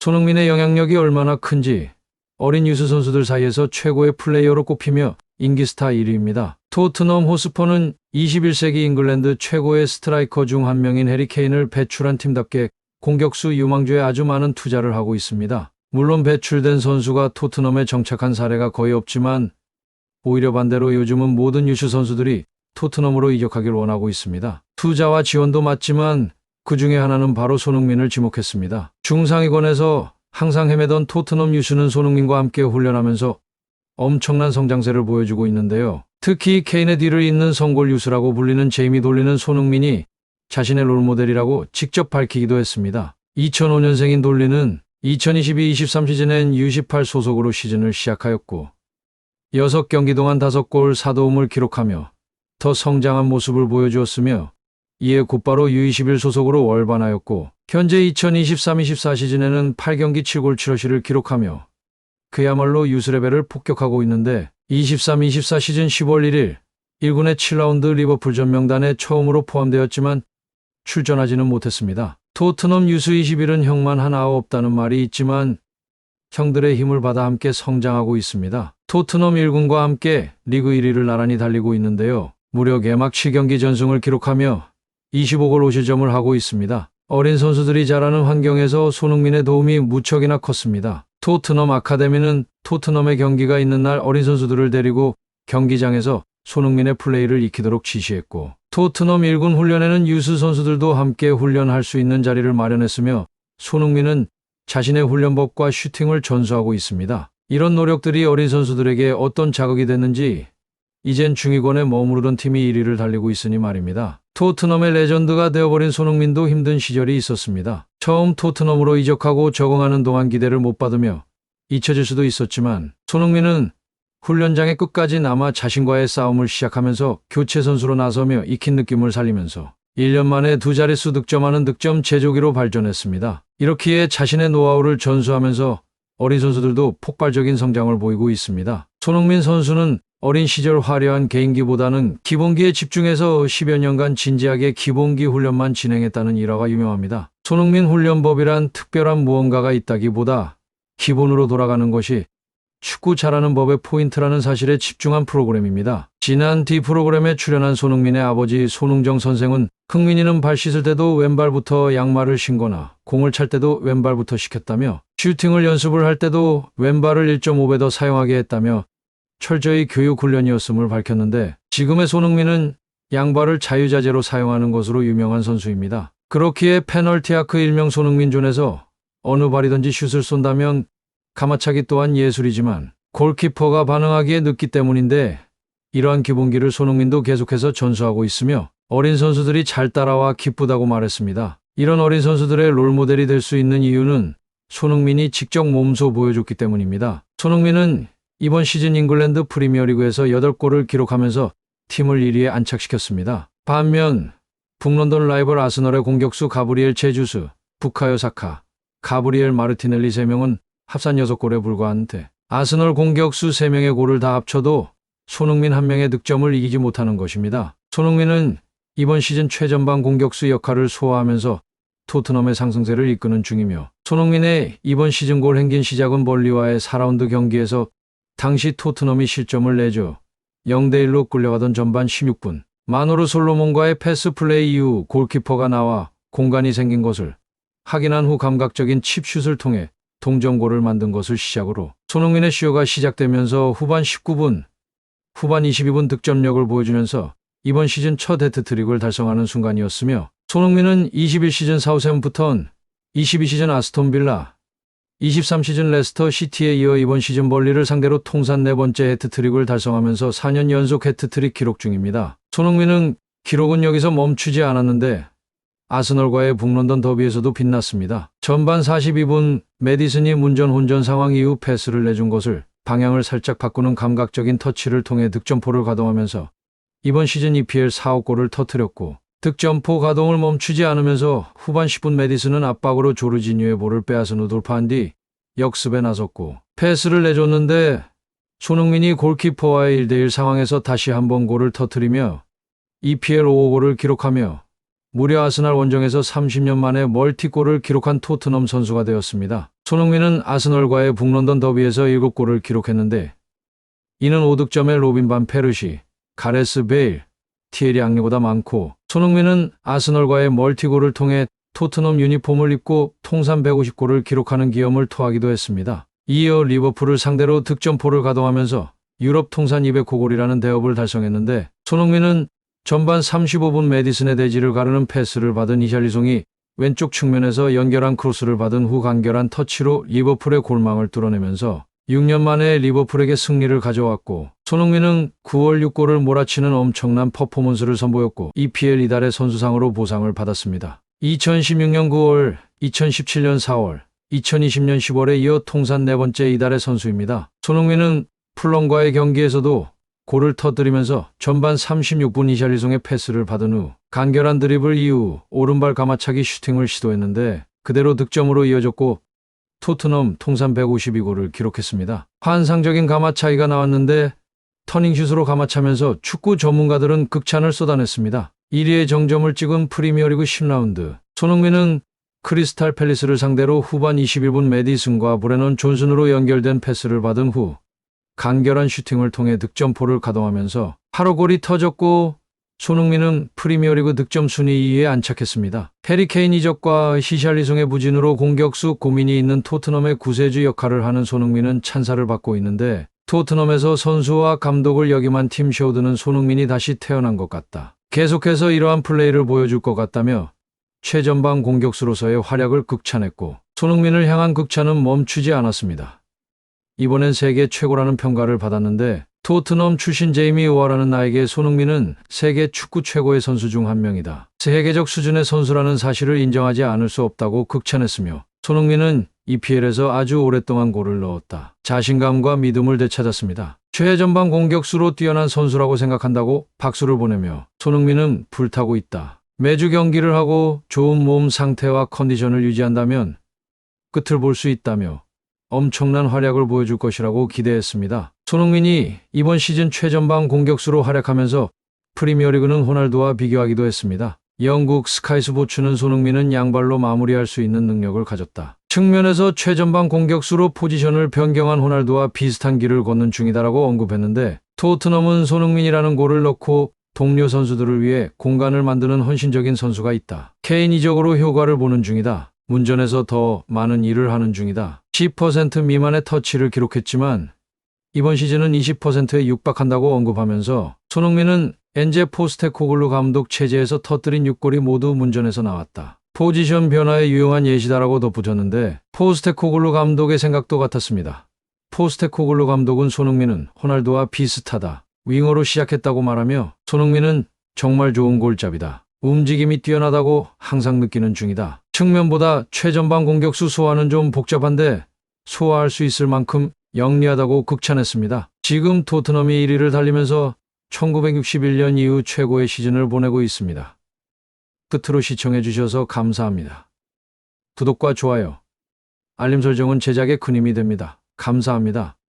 손흥민의 영향력이 얼마나 큰지 어린 유스 선수들 사이에서 최고의 플레이어로 꼽히며 인기 스타 1위입니다. 토트넘 호스퍼는 21세기 잉글랜드 최고의 스트라이커 중 한 명인 해리 케인을 배출한 팀답게 공격수 유망주에 아주 많은 투자를 하고 있습니다. 물론 배출된 선수가 토트넘에 정착한 사례가 거의 없지만 오히려 반대로 요즘은 모든 유스 선수들이 토트넘으로 이적하길 원하고 있습니다. 투자와 지원도 맞지만 그 중에 하나는 바로 손흥민을 지목했습니다. 중상위권에서 항상 헤매던 토트넘 유스는 손흥민과 함께 훈련하면서 엄청난 성장세를 보여주고 있는데요. 특히 케인의 뒤를 잇는 성골 유스라고 불리는 제이미 돌리는 손흥민이 자신의 롤모델이라고 직접 밝히기도 했습니다. 2005년생인 돌리는 2022-23 시즌엔 U18 소속으로 시즌을 시작하였고 6경기 동안 5골 4도움을 기록하며 더 성장한 모습을 보여주었으며 이에 곧바로 U21 소속으로 월반하였고 현재 2023-24 시즌에는 8경기 7골 7어시를 기록하며 그야말로 유스 레벨을 폭격하고 있는데 23-24 시즌 10월 1일 1군의 7라운드 리버풀전 명단에 처음으로 포함되었지만 출전하지는 못했습니다. 토트넘 U21은 형만 하나 없다는 말이 있지만 형들의 힘을 받아 함께 성장하고 있습니다. 토트넘 1군과 함께 리그 1위를 나란히 달리고 있는데요. 무려 개막 7경기 전승을 기록하며 25골 5실점을 하고 있습니다. 어린 선수들이 자라는 환경에서 손흥민의 도움이 무척이나 컸습니다. 토트넘 아카데미는 토트넘의 경기가 있는 날 어린 선수들을 데리고 경기장에서 손흥민의 플레이를 익히도록 지시했고 토트넘 1군 훈련에는 유스 선수들도 함께 훈련할 수 있는 자리를 마련했으며 손흥민은 자신의 훈련법과 슈팅을 전수하고 있습니다. 이런 노력들이 어린 선수들에게 어떤 자극이 됐는지 이젠 중위권에 머무르던 팀이 1위를 달리고 있으니 말입니다. 토트넘의 레전드가 되어버린 손흥민도 힘든 시절이 있었습니다. 처음 토트넘으로 이적하고 적응하는 동안 기대를 못 받으며 잊혀질 수도 있었지만 손흥민은 훈련장에 끝까지 남아 자신과의 싸움을 시작하면서 교체 선수로 나서며 익힌 느낌을 살리면서 1년 만에 두 자릿수 득점하는 득점 제조기로 발전했습니다. 이렇기에 자신의 노하우를 전수하면서 어린 선수들도 폭발적인 성장을 보이고 있습니다. 손흥민 선수는 어린 시절 화려한 개인기보다는 기본기에 집중해서 10여 년간 진지하게 기본기 훈련만 진행했다는 일화가 유명합니다. 손흥민 훈련법이란 특별한 무언가가 있다기보다 기본으로 돌아가는 것이 축구 잘하는 법의 포인트라는 사실에 집중한 프로그램입니다. 지난 D 프로그램에 출연한 손흥민의 아버지 손흥정 선생은 흥민이는 발 씻을 때도 왼발부터 양말을 신거나 공을 찰 때도 왼발부터 시켰다며 슈팅을 연습을 할 때도 왼발을 1.5배 더 사용하게 했다며 철저히 교육 훈련이었음을 밝혔는데 지금의 손흥민은 양발을 자유자재로 사용하는 것으로 유명한 선수입니다. 그렇기에 페널티아크 일명 손흥민존에서 어느 발이든지 슛을 쏜다면 가마차기 또한 예술이지만 골키퍼가 반응하기에 늦기 때문인데 이러한 기본기를 손흥민도 계속해서 전수하고 있으며 어린 선수들이 잘 따라와 기쁘다고 말했습니다. 이런 어린 선수들의 롤모델이 될 수 있는 이유는 손흥민이 직접 몸소 보여줬기 때문입니다. 손흥민은 이번 시즌 잉글랜드 프리미어리그에서 8골을 기록하면서 팀을 1위에 안착시켰습니다. 반면 북런던 라이벌 아스널의 공격수 가브리엘 제주스, 부카요 사카, 가브리엘 마르티넬리 3명은 합산 6골에 불과한데 아스널 공격수 3명의 골을 다 합쳐도 손흥민 1명의 득점을 이기지 못하는 것입니다. 손흥민은 이번 시즌 최전방 공격수 역할을 소화하면서 토트넘의 상승세를 이끄는 중이며 손흥민의 이번 시즌 골 행진 시작은 벌리와의 4라운드 경기에서 당시 토트넘이 실점을 내줘 0대1로 끌려가던 전반 16분 마노르 솔로몬과의 패스 플레이 이후 골키퍼가 나와 공간이 생긴 것을 확인한 후 감각적인 칩슛을 통해 동점골을 만든 것을 시작으로 손흥민의 시효가 시작되면서 후반 19분, 후반 22분 득점력을 보여주면서 이번 시즌 첫 해트트릭을 달성하는 순간이었으며 손흥민은 21시즌 사우샘프턴, 22시즌 아스톤 빌라, 23시즌 레스터 시티에 이어 이번 시즌 벌리를 상대로 통산 4번째 해트트릭을 달성하면서 4년 연속 해트트릭 기록 중입니다. 손흥민은 기록은 여기서 멈추지 않았는데 아스널과의 북런던 더비에서도 빛났습니다. 전반 42분 메디슨이 문전 혼전 상황 이후 패스를 내준 것을 방향을 살짝 바꾸는 감각적인 터치를 통해 득점포를 가동하면서 이번 시즌 EPL 4호 골을 터뜨렸고 득점포 가동을 멈추지 않으면서 후반 10분 메디슨은 압박으로 조르지뉴의 볼을 빼앗은 후 돌파한 뒤 역습에 나섰고 패스를 내줬는데 손흥민이 골키퍼와의 1대1 상황에서 다시 한번 골을 터뜨리며 EPL 5호 골을 기록하며 무려 아스날 원정에서 30년 만에 멀티골을 기록한 토트넘 선수가 되었습니다. 손흥민은 아스널과의 북런던 더비에서 7골을 기록했는데 이는 5득점의 로빈 반 페르시, 가레스 베일, 티에리 앙리보다 많고 손흥민은 아스널과의 멀티골을 통해 토트넘 유니폼을 입고 통산 150골을 기록하는 기염을 토하기도 했습니다. 이어 리버풀을 상대로 득점포를 가동하면서 유럽 통산 200호골이라는 대업을 달성했는데 손흥민은 전반 35분 메디슨의 대지를 가르는 패스를 받은 히샬리송이 왼쪽 측면에서 연결한 크로스를 받은 후 간결한 터치로 리버풀의 골망을 뚫어내면서 6년 만에 리버풀에게 승리를 가져왔고 손흥민은 9월 6골을 몰아치는 엄청난 퍼포먼스를 선보였고 EPL 이달의 선수상으로 보상을 받았습니다. 2016년 9월, 2017년 4월, 2020년 10월에 이어 통산 4번째 이달의 선수입니다. 손흥민은 풀럼과의 경기에서도 골을 터뜨리면서 전반 36분 히샬리송의 패스를 받은 후 간결한 드리블 이후 오른발 가마차기 슈팅을 시도했는데 그대로 득점으로 이어졌고 토트넘 통산 152골을 기록했습니다. 환상적인 가마차기가 나왔는데 터닝슛으로 가마차면서 축구 전문가들은 극찬을 쏟아냈습니다. 1위의 정점을 찍은 프리미어리그 10라운드 손흥민은 크리스탈 팰리스를 상대로 후반 21분 메디슨과 브레넌 존슨으로 연결된 패스를 받은 후 간결한 슈팅을 통해 득점포를 가동하면서 8호 골이 터졌고 손흥민은 프리미어리그 득점 순위 2위에 안착했습니다. 해리 케인 이적과 히샬리송의 부진으로 공격수 고민이 있는 토트넘의 구세주 역할을 하는 손흥민은 찬사를 받고 있는데 토트넘에서 선수와 감독을 역임한 팀 셰우드는 손흥민이 다시 태어난 것 같다. 계속해서 이러한 플레이를 보여줄 것 같다며 최전방 공격수로서의 활약을 극찬했고 손흥민을 향한 극찬은 멈추지 않았습니다. 이번엔 세계 최고라는 평가를 받았는데 토트넘 출신 제이미 오아라는 나에게 손흥민은 세계 축구 최고의 선수 중 한 명이다. 세계적 수준의 선수라는 사실을 인정하지 않을 수 없다고 극찬했으며 손흥민은 EPL에서 아주 오랫동안 골을 넣었다. 자신감과 믿음을 되찾았습니다. 최전방 공격수로 뛰어난 선수라고 생각한다고 박수를 보내며 손흥민은 불타고 있다. 매주 경기를 하고 좋은 몸 상태와 컨디션을 유지한다면 끝을 볼 수 있다며 엄청난 활약을 보여줄 것이라고 기대했습니다. 손흥민이 이번 시즌 최전방 공격수로 활약하면서 프리미어리그는 호날두와 비교하기도 했습니다. 영국 스카이 스포츠는 손흥민은 양발로 마무리할 수 있는 능력을 가졌다. 측면에서 최전방 공격수로 포지션을 변경한 호날두와 비슷한 길을 걷는 중이다라고 언급했는데 토트넘은 손흥민이라는 골을 넣고 동료 선수들을 위해 공간을 만드는 헌신적인 선수가 있다. 케인 이적으로 효과를 보는 중이다. 문전에서 더 많은 일을 하는 중이다. 10% 미만의 터치를 기록했지만 이번 시즌은 20%에 육박한다고 언급하면서 손흥민은 엔제 포스테코글루 감독 체제에서 터뜨린 6골이 모두 문전에서 나왔다. 포지션 변화에 유용한 예시다라고 덧붙였는데 포스테코글루 감독의 생각도 같았습니다. 포스테코글루 감독은 손흥민은 호날두와 비슷하다. 윙어로 시작했다고 말하며 손흥민은 정말 좋은 골잡이다. 움직임이 뛰어나다고 항상 느끼는 중이다. 측면보다 최전방 공격수 소화는 좀 복잡한데 소화할 수 있을 만큼 영리하다고 극찬했습니다. 지금 토트넘이 1위를 달리면서 1961년 이후 최고의 시즌을 보내고 있습니다. 끝으로 시청해 주셔서 감사합니다. 구독과 좋아요, 알림 설정은 제작에 큰 힘이 됩니다. 감사합니다.